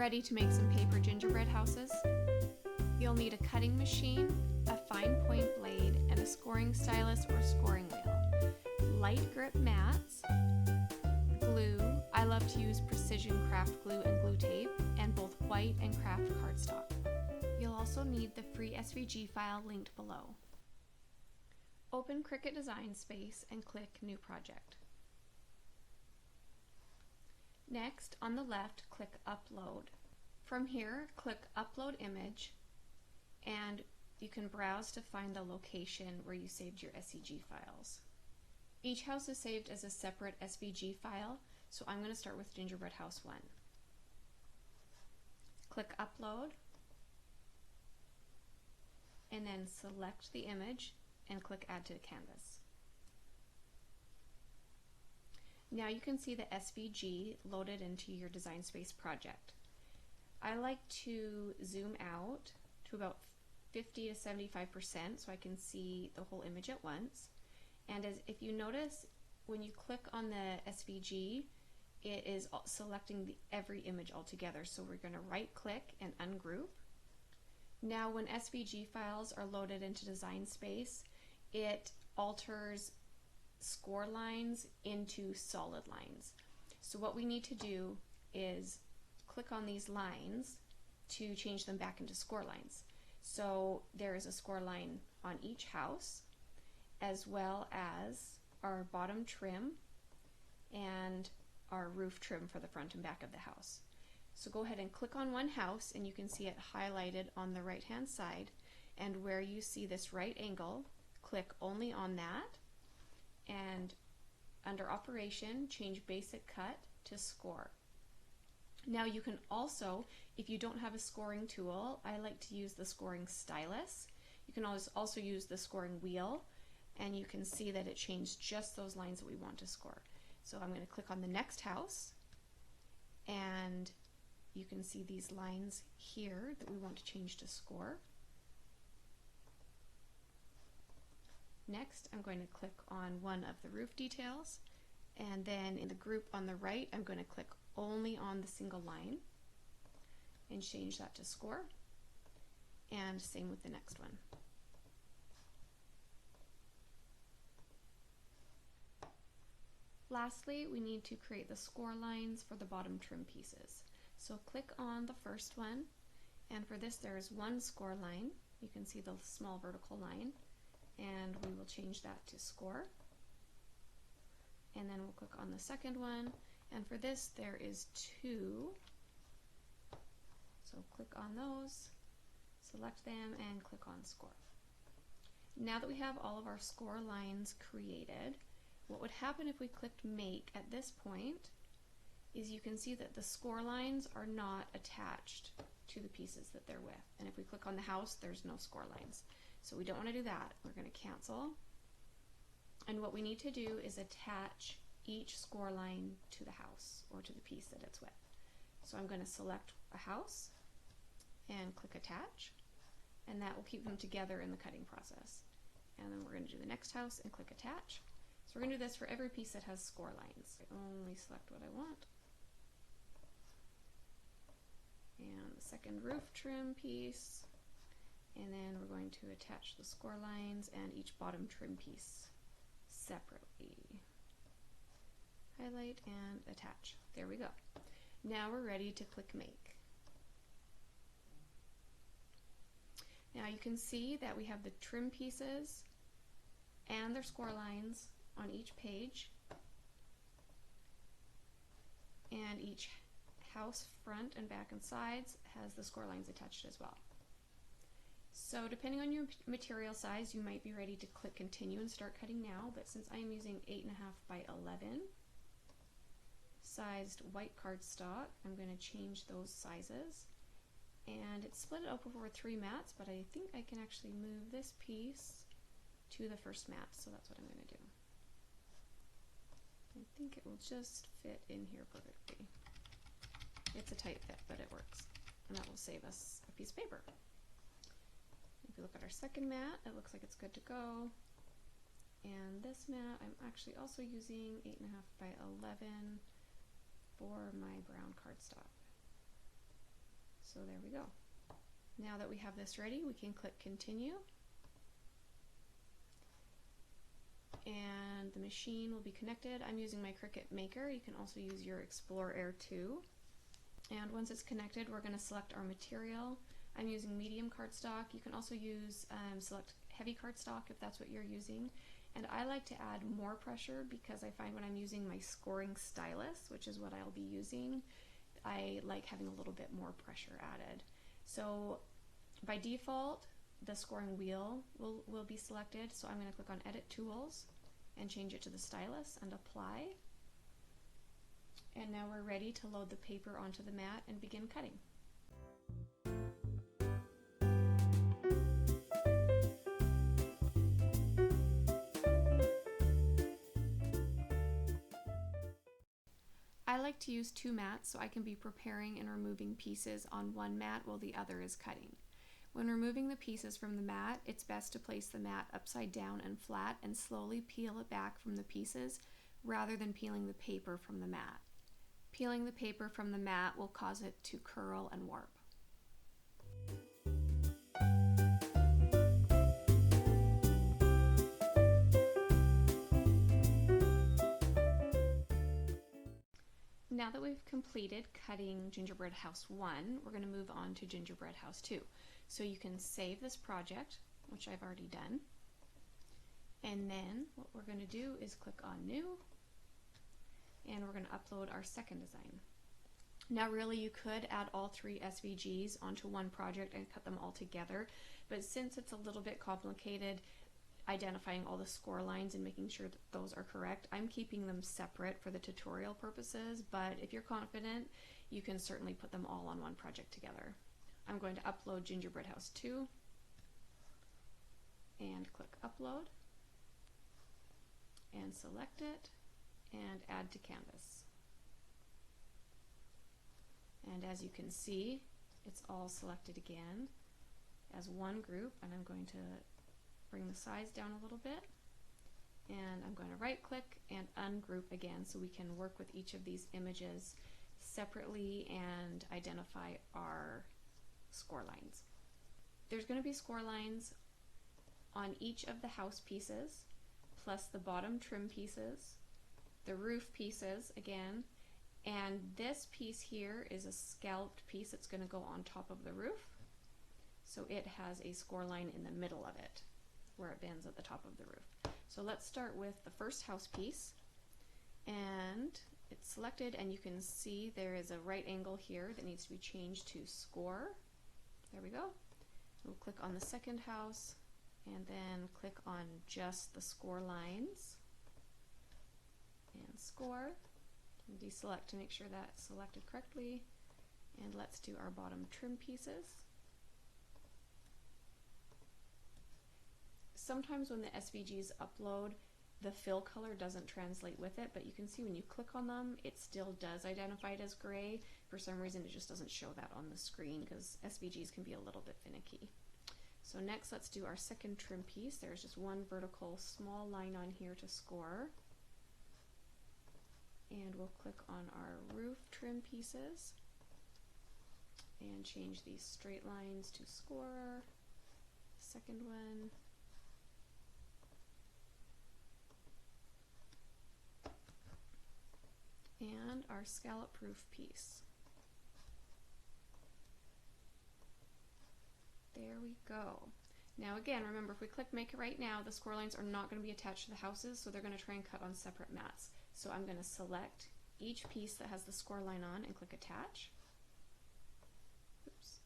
ready to make some paper gingerbread houses? You'll need a cutting machine, a fine point blade, and a scoring stylus or scoring wheel. Light grip mats, glue. I love to use precision craft glue and glue tape, and both white and craft cardstock. You'll also need the free SVG file linked below. Open Cricut Design Space and click New Project. Next, on the left, click Upload. From here, click Upload Image, and you can browse to find the location where you saved your SVG files. Each house is saved as a separate SVG file, so I'm going to start with Gingerbread House 1. Click Upload, and then select the image and click Add to Canvas. Now you can see the SVG loaded into your Design Space project. I like to zoom out to about 50 to 75% so I can see the whole image at once. And if you notice, when you click on the SVG, it is selecting every image altogether. So we're going to right click and ungroup. Now when SVG files are loaded into Design Space, it alters score lines into solid lines. So what we need to do is click on these lines to change them back into score lines. So there is a score line on each house, as well as our bottom trim and our roof trim for the front and back of the house. So go ahead and click on one house and you can see it highlighted on the right hand side, and where you see this right angle, click only on that, and under Operation, change Basic Cut to Score. Now you can also, if you don't have a scoring tool, I like to use the scoring stylus. You can also use the scoring wheel, and you can see that it changed just those lines that we want to score. So I'm going to click on the next house, and you can see these lines here that we want to change to score. Next, I'm going to click on one of the roof details, and then in the group on the right, I'm going to click only on the single line and change that to score, and same with the next one. Lastly, we need to create the score lines for the bottom trim pieces. So click on the first one, and for this there is one score line. You can see the small vertical line, and we will change that to score. And then we'll click on the second one, and for this there is two. So click on those, select them, and click on score. Now that we have all of our score lines created, what would happen if we clicked Make at this point is you can see that the score lines are not attached to the pieces that they're with. And if we click on the house, there's no score lines. So we don't want to do that. We're going to cancel. And what we need to do is attach each score line to the house or to the piece that it's with. So I'm going to select a house and click Attach, and that will keep them together in the cutting process. And then we're going to do the next house and click Attach. So we're going to do this for every piece that has score lines. I only select what I want. And the second roof trim piece. And then we're going to attach the score lines and each bottom trim piece separately. Highlight and attach. There we go. Now we're ready to click Make. Now you can see that we have the trim pieces and their score lines on each page, and each house front and back and sides has the score lines attached as well. So depending on your material size, you might be ready to click Continue and start cutting now, but since I am using 8.5 by 11 sized white cardstock, I'm going to change those sizes, and it's split up over 3 mats, but I think I can actually move this piece to the first mat, so that's what I'm going to do. I think it will just fit in here perfectly. It's a tight fit, but it works, and that will save us a piece of paper. If you look at our second mat, it looks like it's good to go. And this mat, I'm actually also using 8.5 by 11 for my brown cardstock. So there we go. Now that we have this ready, we can click continue. And the machine will be connected. I'm using my Cricut Maker. You can also use your Explore Air 2. And once it's connected, we're going to select our material. I'm using medium cardstock. You can also use select heavy cardstock if that's what you're using. And I like to add more pressure because I find when I'm using my scoring stylus, which is what I'll be using, I like having a little bit more pressure added. So by default, the scoring wheel will be selected. So I'm going to click on Edit Tools and change it to the stylus and apply. And now we're ready to load the paper onto the mat and begin cutting. I like to use two mats so I can be preparing and removing pieces on one mat while the other is cutting. When removing the pieces from the mat, it's best to place the mat upside down and flat and slowly peel it back from the pieces rather than peeling the paper from the mat. Peeling the paper from the mat will cause it to curl and warp. Now that we've completed cutting Gingerbread House 1, we're going to move on to Gingerbread House 2. So you can save this project, which I've already done, and then what we're going to do is click on New, and we're going to upload our second design. Now really you could add all three SVGs onto one project and cut them all together, but since it's a little bit complicated identifying all the score lines and making sure that those are correct, I'm keeping them separate for the tutorial purposes, but if you're confident, you can certainly put them all on one project together. I'm going to upload Gingerbread House 2 and click Upload and select it and add to canvas. And as you can see, it's all selected again as one group, and I'm going to bring the size down a little bit, and I'm going to right click and ungroup again so we can work with each of these images separately and identify our score lines. There's going to be score lines on each of the house pieces, plus the bottom trim pieces, the roof pieces again, and this piece here is a scalloped piece that's going to go on top of the roof. So it has a score line in the middle of it, where it bends at the top of the roof. So let's start with the first house piece, and it's selected, and you can see there is a right angle here that needs to be changed to score. There we go. We'll click on the second house and then click on just the score lines and score and deselect to make sure that's selected correctly, and let's do our bottom trim pieces. Sometimes when the SVGs upload, the fill color doesn't translate with it, but you can see when you click on them, it still does identify it as gray. For some reason, it just doesn't show that on the screen because SVGs can be a little bit finicky. So next, let's do our second trim piece. There's just one vertical small line on here to score. And we'll click on our roof trim pieces and change these straight lines to score. Second one. And our scallop roof piece. There we go. Now again, remember, if we click make it right now, the score lines are not going to be attached to the houses, so they're going to try and cut on separate mats. So I'm going to select each piece that has the score line on and click attach. Oops.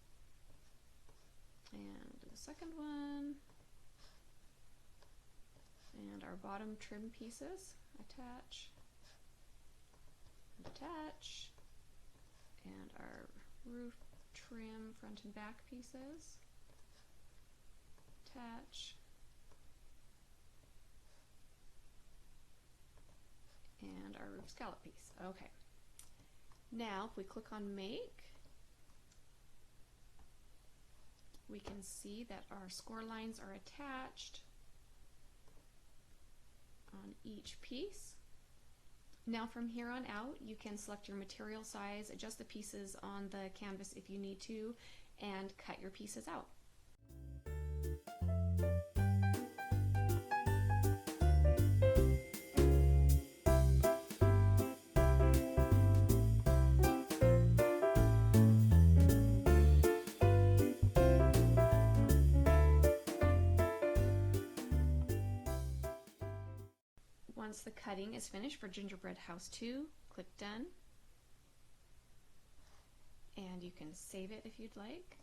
And do the second one. And our bottom trim pieces, attach. Attach, and our roof trim front and back pieces, attach, and our roof scallop piece. Okay, now if we click on make, we can see that our score lines are attached on each piece. Now from here on out, you can select your material size, adjust the pieces on the canvas if you need to, and cut your pieces out. Once the cutting is finished for Gingerbread House 2, click Done. And you can save it if you'd like.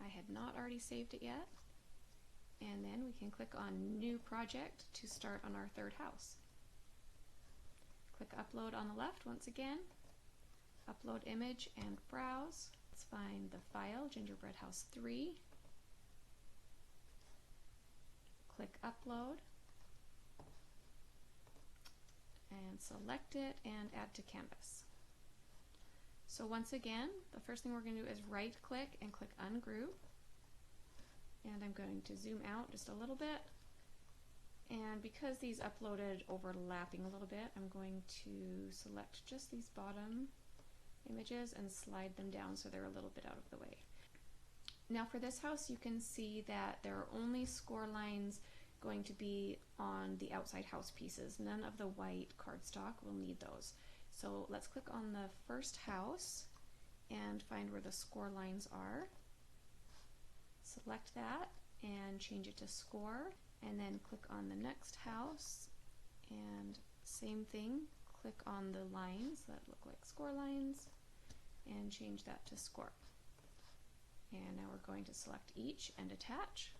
I had not already saved it yet. And then we can click on New Project to start on our third house. Click Upload on the left once again. Upload image and browse. Let's find the file, Gingerbread House 3. Click Upload. And select it and add to canvas. So once again, the first thing we're going to do is right click and click Ungroup. And I'm going to zoom out just a little bit. And because these uploaded overlapping a little bit, I'm going to select just these bottom images and slide them down so they're a little bit out of the way. Now for this house, you can see that there are only score lines going to be on the outside house pieces. None of the white cardstock will need those. So let's click on the first house and find where the score lines are. Select that and change it to score, and then click on the next house and same thing, click on the lines that look like score lines and change that to score. And now we're going to select each and attach.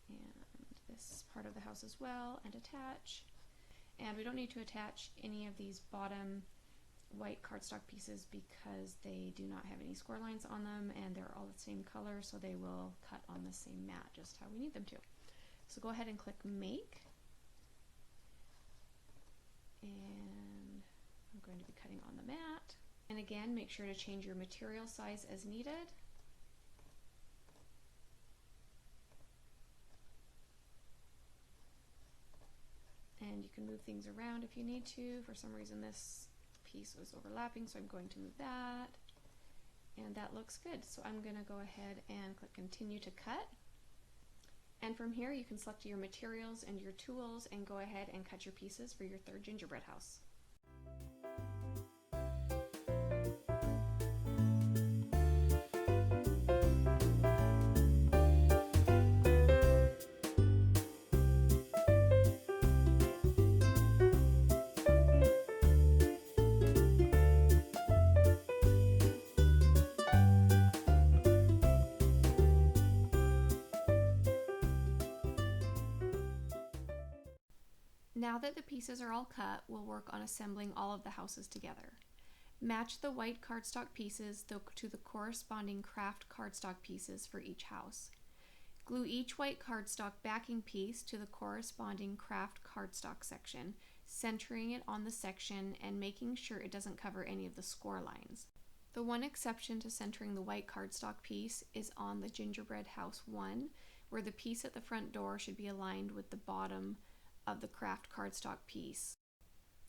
And this part of the house as well, and attach. And we don't need to attach any of these bottom white cardstock pieces because they do not have any score lines on them and they're all the same color, so they will cut on the same mat just how we need them to. So go ahead and click Make. And I'm going to be cutting on the mat. And again, make sure to change your material size as needed. And you can move things around if you need to. For some reason this piece was overlapping, so I'm going to move that. And that looks good. So I'm going to go ahead and click Continue to Cut. And from here you can select your materials and your tools and go ahead and cut your pieces for your third gingerbread house. Now that the pieces are all cut, we'll work on assembling all of the houses together. Match the white cardstock pieces to the corresponding craft cardstock pieces for each house. Glue each white cardstock backing piece to the corresponding craft cardstock section, centering it on the section and making sure it doesn't cover any of the score lines. The one exception to centering the white cardstock piece is on the Gingerbread House 1, where the piece at the front door should be aligned with the bottom of the craft cardstock piece.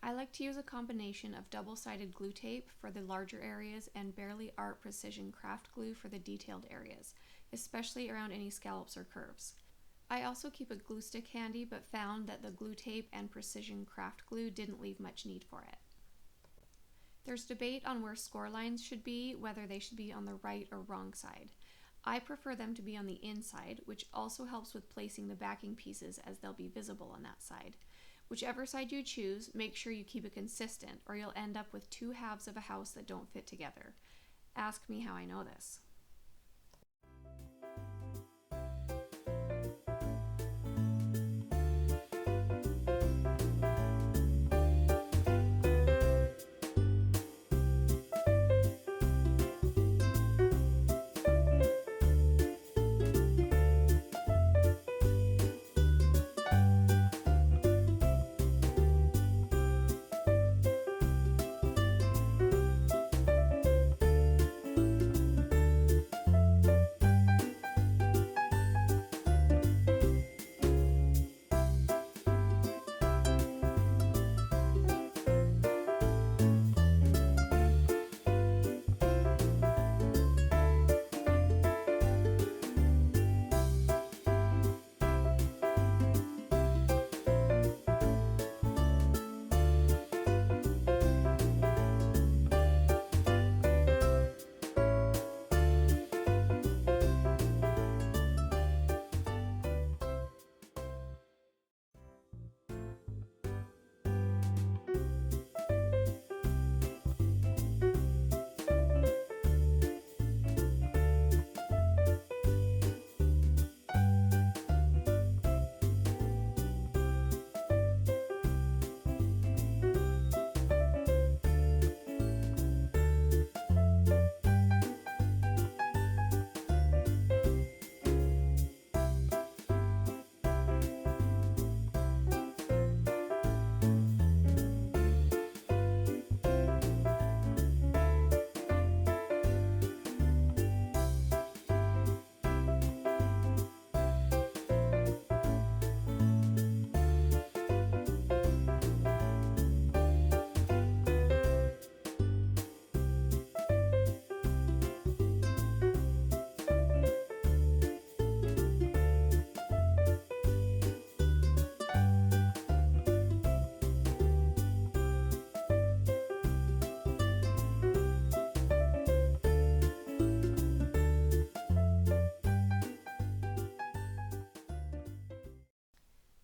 I like to use a combination of double-sided glue tape for the larger areas and Barely Art Precision Craft Glue for the detailed areas, especially around any scallops or curves. I also keep a glue stick handy, but found that the glue tape and Precision Craft Glue didn't leave much need for it. There's debate on where score lines should be, whether they should be on the right or wrong side. I prefer them to be on the inside, which also helps with placing the backing pieces as they'll be visible on that side. Whichever side you choose, make sure you keep it consistent or you'll end up with two halves of a house that don't fit together. Ask me how I know this.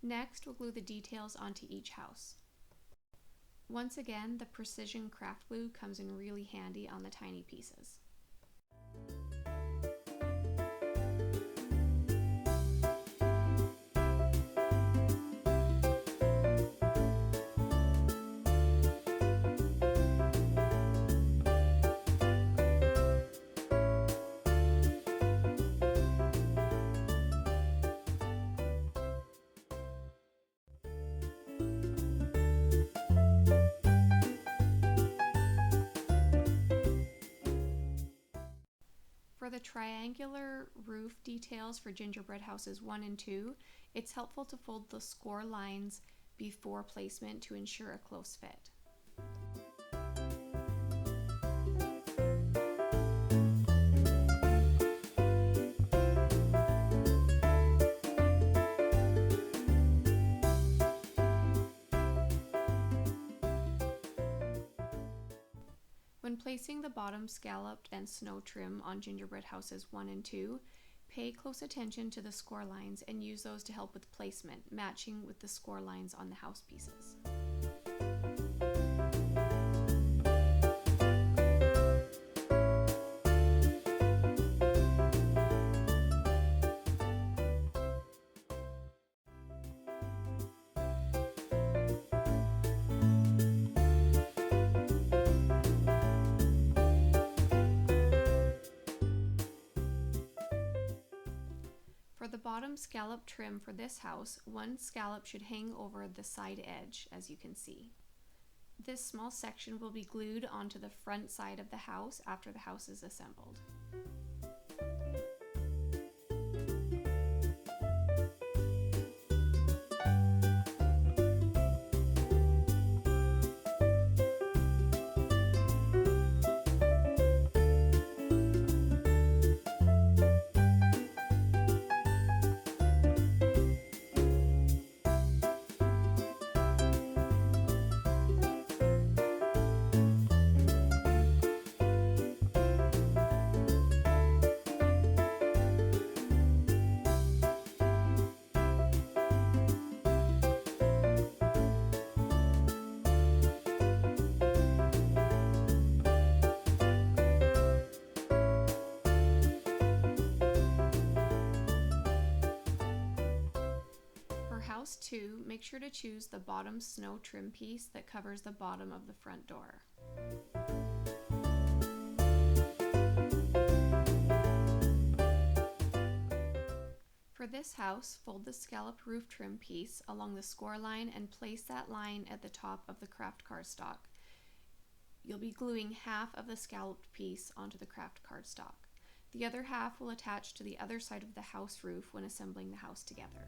Next, we'll glue the details onto each house. Once again, the precision craft glue comes in really handy on the tiny pieces. For the triangular roof details for gingerbread houses 1 and 2, it's helpful to fold the score lines before placement to ensure a close fit. When placing the bottom scalloped and snow trim on gingerbread houses 1 and 2, pay close attention to the score lines and use those to help with placement, matching with the score lines on the house pieces. For the bottom scallop trim for this house, one scallop should hang over the side edge, as you can see. This small section will be glued onto the front side of the house after the house is assembled. House 2, make sure to choose the bottom snow trim piece that covers the bottom of the front door. For this house, fold the scalloped roof trim piece along the score line and place that line at the top of the craft cardstock. You'll be gluing half of the scalloped piece onto the craft cardstock. The other half will attach to the other side of the house roof when assembling the house together.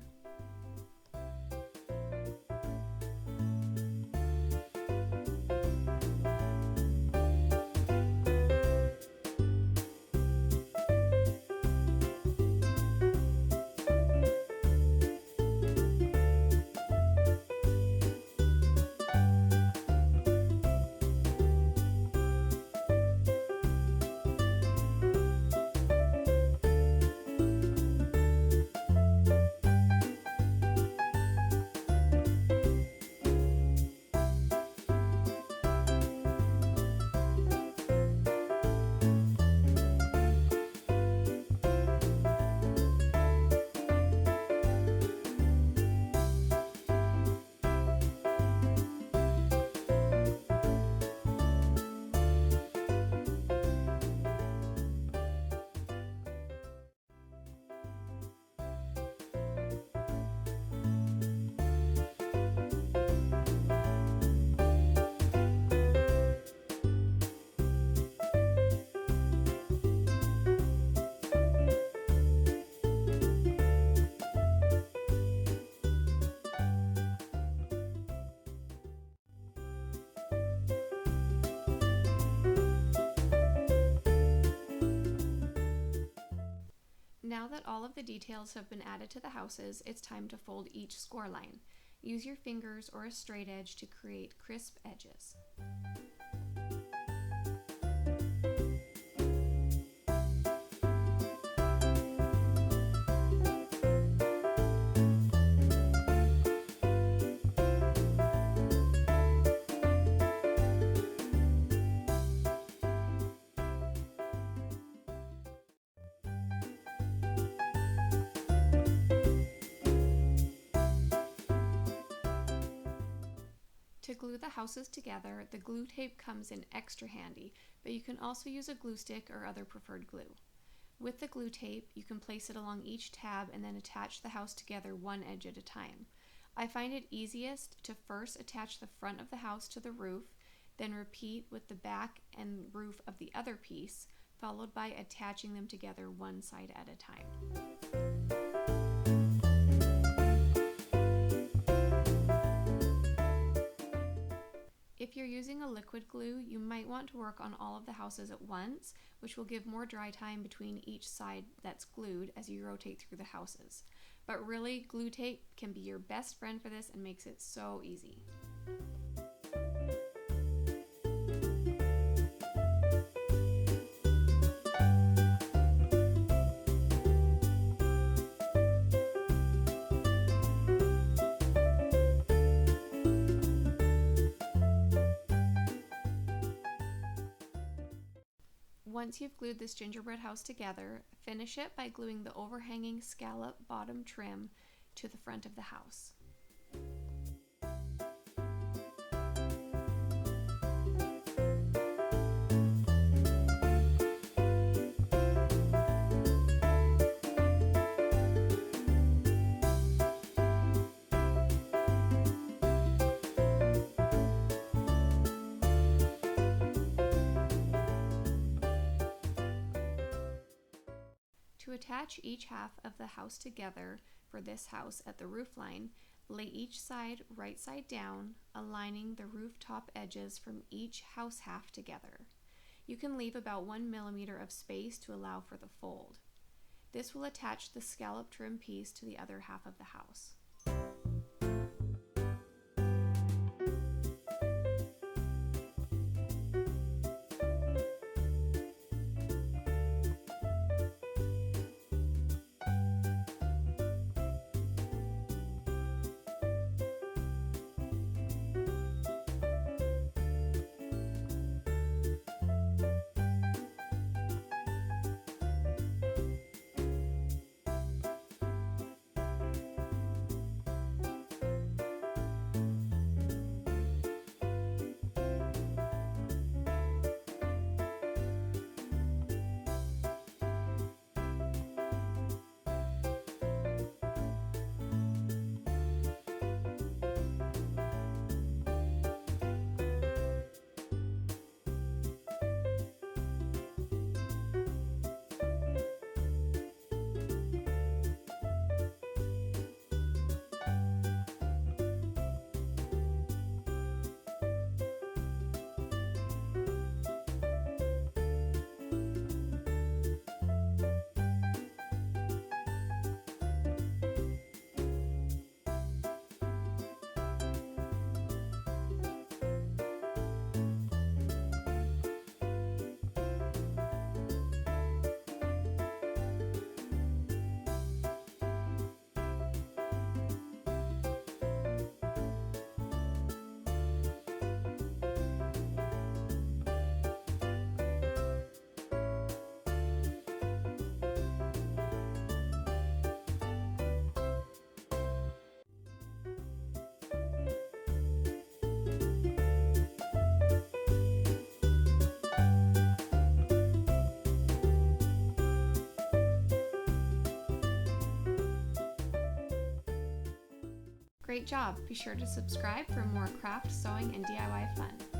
Now that all of the details have been added to the houses, it's time to fold each score line. Use your fingers or a straight edge to create crisp edges. To glue the houses together, the glue tape comes in extra handy, but you can also use a glue stick or other preferred glue. With the glue tape, you can place it along each tab and then attach the house together one edge at a time. I find it easiest to first attach the front of the house to the roof, then repeat with the back and roof of the other piece, followed by attaching them together one side at a time. If you're using a liquid glue, you might want to work on all of the houses at once, which will give more dry time between each side that's glued as you rotate through the houses. But really, glue tape can be your best friend for this and makes it so easy. Once you've glued this gingerbread house together, finish it by gluing the overhanging scallop bottom trim to the front of the house. To attach each half of the house together for this house at the roof line, lay each side right side down, aligning the rooftop edges from each house half together. You can leave about 1 millimeter of space to allow for the fold. This will attach the scallop trim piece to the other half of the house. Great job! Be sure to subscribe for more craft, sewing, and DIY fun.